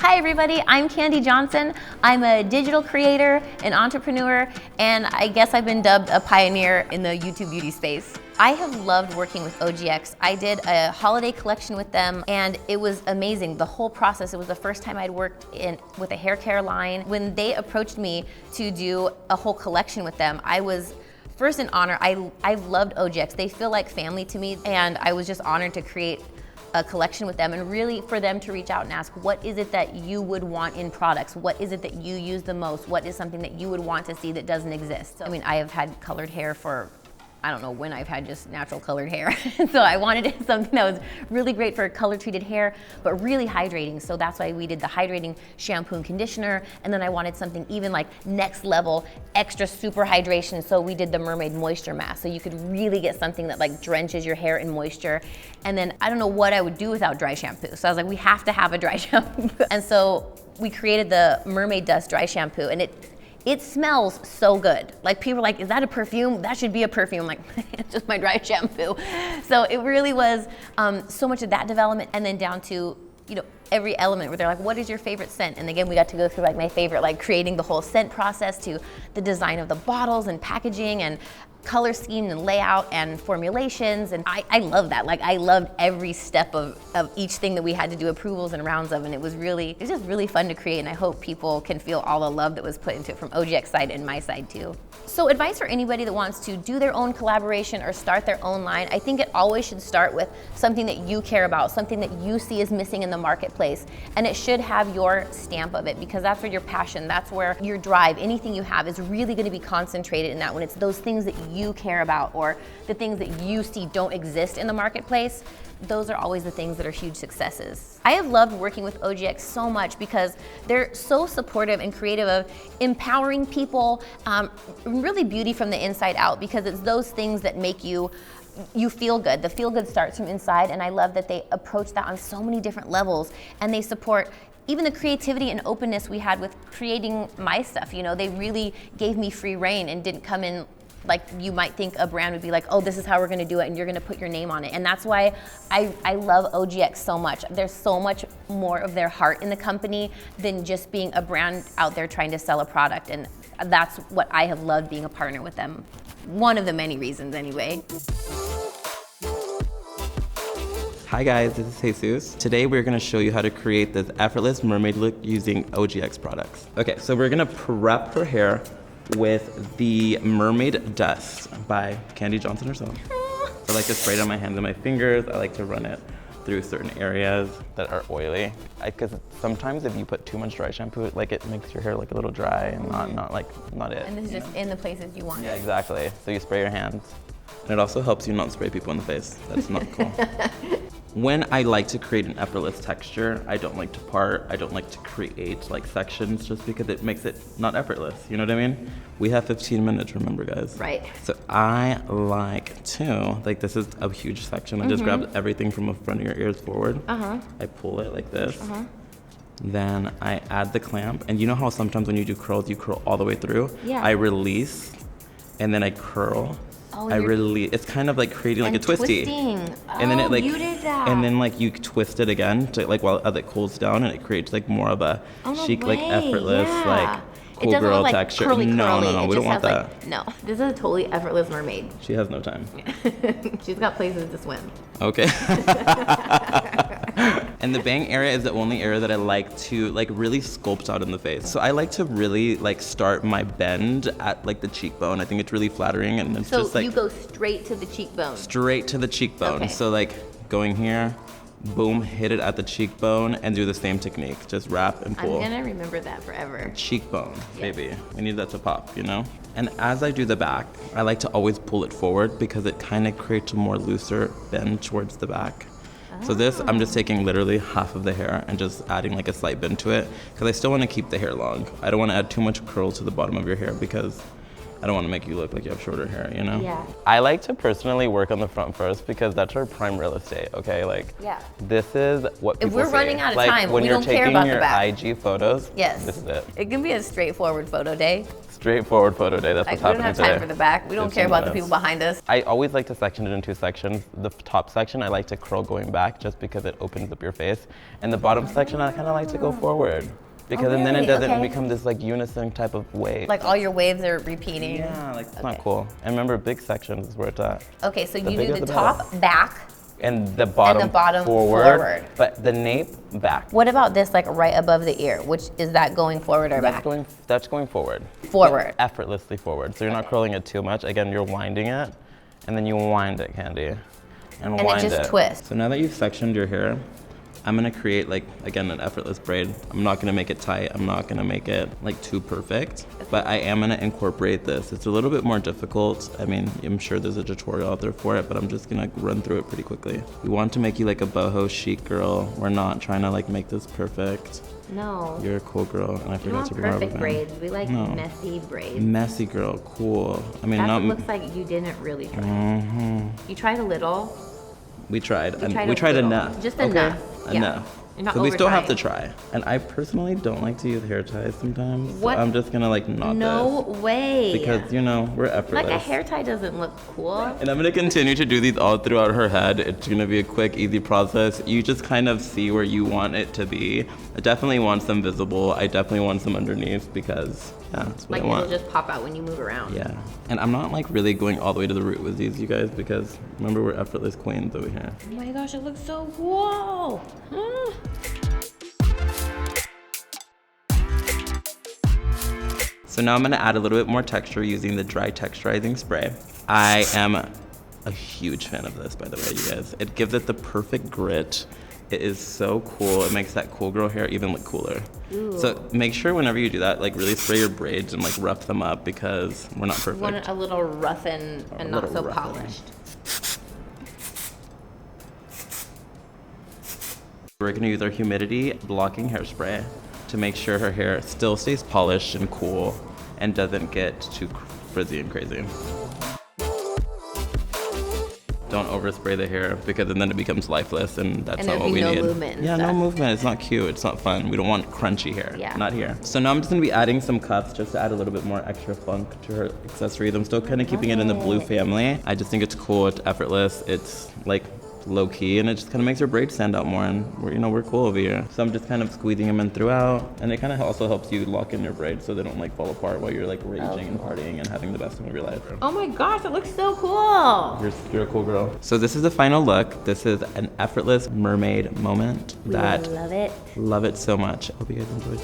Hi everybody, I'm Kandee Johnson. I'm a digital creator, an entrepreneur, and I guess I've been dubbed a pioneer in the YouTube beauty space. I have loved working with OGX. I did a holiday collection with them and it was amazing. The whole process, it was the first time I'd worked with a hair care line. When they approached me to do a whole collection with them, I was first in honor. I loved OGX. They feel like family to me and I was just honored to create a collection with them and really for them to reach out and ask, what is it that you would want in products? What is it that you use the most? What is something that you would want to see that doesn't exist? I mean, I have had colored hair for, I don't know when I've had just natural colored hair. So I wanted something that was really great for color treated hair, but really hydrating. So that's why we did the hydrating shampoo and conditioner. And then I wanted something even like next level, extra super hydration. So we did the Mermaid Moisture Mask. So you could really get something that like drenches your hair in moisture. And then I don't know what I would do without dry shampoo. So I was like, we have to have a dry shampoo. And so we created the Mermaid Dust Dry Shampoo and it smells so good. Like people are like, is that a perfume? That should be a perfume. I'm like, it's just my dry shampoo. So it really was so much of that development and then down to, you know, every element where they're like, what is your favorite scent? And again, we got to go through like my favorite, like creating the whole scent process to the design of the bottles and packaging and color scheme and layout and formulations. And I love that. Like I loved every step of each thing that we had to do approvals and rounds of. And it was just really fun to create. And I hope people can feel all the love that was put into it from OGX side and my side too. So advice for anybody that wants to do their own collaboration or start their own line, I think it always should start with something that you care about, something that you see is missing in the marketplace. And it should have your stamp of it because that's where your passion, that's where your drive, anything you have is really gonna be concentrated in that when it's those things that you care about or the things that you see don't exist in the marketplace. Those are always the things that are huge successes. I have loved working with OGX so much because they're so supportive and creative of empowering people, really beauty from the inside out because it's those things that make you feel good. The feel good starts from inside and I love that they approach that on so many different levels and they support even the creativity and openness we had with creating my stuff. You know, they really gave me free reign and didn't come in like you might think a brand would be like, oh, this is how we're gonna do it and you're gonna put your name on it. And that's why I love OGX so much. There's so much more of their heart in the company than just being a brand out there trying to sell a product. And that's what I have loved being a partner with them. One of the many reasons anyway. Hi guys, this is Jesus. Today we're gonna show you how to create this effortless mermaid look using OGX products. Okay, so we're gonna prep her hair with the Mermaid Dust by Kandee Johnson herself. I like to spray it on my hands and my fingers. I like to run it through certain areas that are oily. Because sometimes if you put too much dry shampoo, like it makes your hair look a little dry and not it. And this is just in the places you want it. Yeah, exactly. So you spray your hands. And it also helps you not spray people in the face. That's not cool. When I like to create an effortless texture, I don't like to part, I don't like to create like sections just because it makes it not effortless, you know what I mean? We have 15 minutes, remember guys? Right. So I like to, like this is a huge section, I just grab everything from the front of your ears forward. I pull it like this. Then I add the clamp, and you know how sometimes when you do curls, you curl all the way through? Yeah. I release, and then I curl. Oh, I release. It's kind of like creating like a twisty. Twisting. And then it like, you did that. And then like you twist it again to like while it cools down, and it creates like more of a chic, like effortless, like cool girl like texture. Curly, no, curly. We don't want that. Like, no, this is a totally effortless mermaid. She has no time. She's got places to swim. Okay. And the bang area is the only area that I like to like really sculpt out in the face. So I like to really like start my bend at like the cheekbone. I think it's really flattering and it's just like. So you go straight to the cheekbone. Straight to the cheekbone. Okay. So like going here, boom, hit it at the cheekbone and do the same technique. Just wrap and pull. I'm gonna remember that forever. Cheekbone, baby. We need that to pop, you know? And as I do the back, I like to always pull it forward because it kind of creates a more looser bend towards the back. So this, I'm just taking literally half of the hair and just adding like a slight bend to it because I still want to keep the hair long. I don't want to add too much curl to the bottom of your hair because I don't want to make you look like you have shorter hair, you know? Yeah. I like to personally work on the front first because that's our prime real estate, okay? Like, Yeah. this is what people If we're see. running out of like, time, when we you're don't care about taking the your back. IG photos, Yes. this is it. It can be a straightforward photo day. Straightforward photo day, that's Like, what's we don't happening have today. time for the back. We don't 15 care about the minutes. people behind us. I always like to section it in 2 sections. The top section, I like to curl going back just because it opens up your face. And the bottom section, I kind of like to go forward. Because and then it really? doesn't Okay. become this like unison type of wave. Like all your waves are repeating. Yeah, like it's Okay. not cool. And remember, big sections is where it's at. Okay, so you bigger do the the top, back. And the bottom, bottom forward, forward. but the nape back. What about this, like right above the ear? Which is that going forward or back? That's going forward. Forward. Effortlessly forward. So you're not curling it too much. Again, you're winding it, and then you wind it, Kandee. And wind it just twists. So now that you've sectioned your hair, I'm gonna create like, again, an effortless braid. I'm not gonna make it tight. I'm not gonna make it like too perfect, but I am gonna incorporate this. It's a little bit more difficult. I mean, I'm sure there's a tutorial out there for it, but I'm just gonna run through it pretty quickly. We want to make you like a boho chic girl. We're not trying to like make this perfect. No. You're a cool girl, and I We forgot want to bring perfect rubber braids. band. We like No. messy braids. Messy girl, cool. I mean, That not. looks like you didn't really try. You tried a little. We tried. You We tried little. enough. Just okay? enough. Yeah. Enough. You're not So we still have to overtrying. try. And I personally don't like to use hair ties sometimes. What? So I'm just gonna like not No this. way. Because, you know, we're effortless. like a hair tie doesn't look cool. And I'm gonna continue to do these all throughout her head. It's gonna be a quick, easy process. You just kind of see where you want it to be. I definitely want some visible. I definitely want some underneath because, yeah, that's what Like I want. it'll just pop out when you move around. Yeah, and I'm not like really going all the way to the root with these, you guys, because remember we're effortless queens over here. Oh my gosh, it looks so cool. So now I'm gonna add a little bit more texture using the dry texturizing spray. I am a huge fan of this, by the way, you guys. It gives it the perfect grit. It is so cool. It makes that cool girl hair even look cooler. Ooh. So make sure whenever you do that, like really spray your braids and like rough them up because we're not perfect. Want it a little rough and not so little rough. polished. We're gonna use our humidity blocking hairspray to make sure her hair still stays polished and cool and doesn't get too frizzy and crazy. Don't overspray the hair because then it becomes lifeless and that's And not there'd what be we no need. movement and Yeah, no stuff. movement. It's not cute. It's not fun. We don't want crunchy hair. Yeah. Not here. So now I'm just gonna be adding some cuffs just to add a little bit more extra funk to her accessories. I'm still kind of keeping it in the blue family. I just think it's cool. It's effortless. It's like low key, and it just kind of makes her braids stand out more, and we're cool over here. So I'm just kind of squeezing them in throughout, and it kind of also helps you lock in your braids so they don't like fall apart while you're like raging and partying and having the best time of your life. Oh my gosh, it looks so cool. You're a cool girl. So this is the final look. This is an effortless mermaid moment that Love it. love it so much. Hope you guys enjoyed.